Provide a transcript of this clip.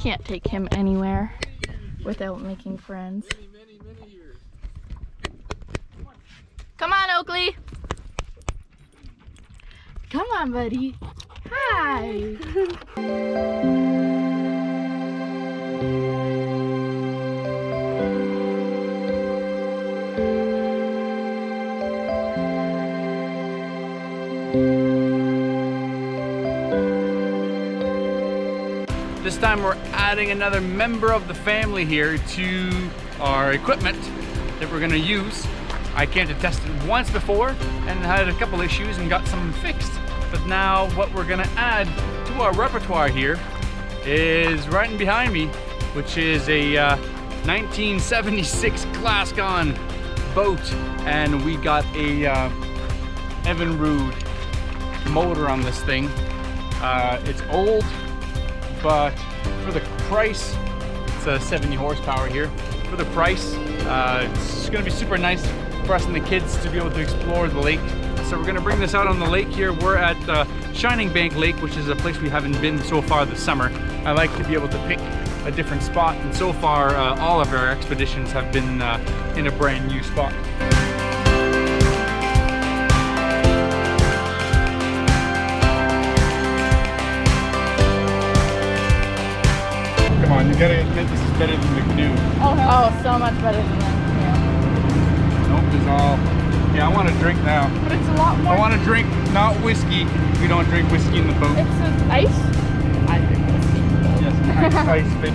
Can't take him anywhere without making friends. Come on, Oakley. Come on, buddy. Hi. This time we're adding another member of the family here to our equipment that we're gonna use. I came to test it once before and had a couple issues and got some fixed. But now what we're gonna add to our repertoire here is right in behind me, which is a 1976 Glascon boat. And we got a Evinrude motor on this thing. It's old, but for the price, it's a 70 horsepower here. For the price, it's gonna be super nice for us and the kids to be able to explore the lake. So we're gonna bring this out on the lake here. We're at Shiningbank Lake, which is a place we haven't been so far this summer. I like to be able to pick a different spot, and so far all of our expeditions have been in a brand new spot. Come on, you gotta admit this is better than the canoe. Oh, so much better than that. Nope, it's all. Yeah, I want to drink now. But it's a lot more. I want to drink, not whiskey. We don't drink whiskey in the boat. It's ice. I drink whiskey. Yes, ice fit.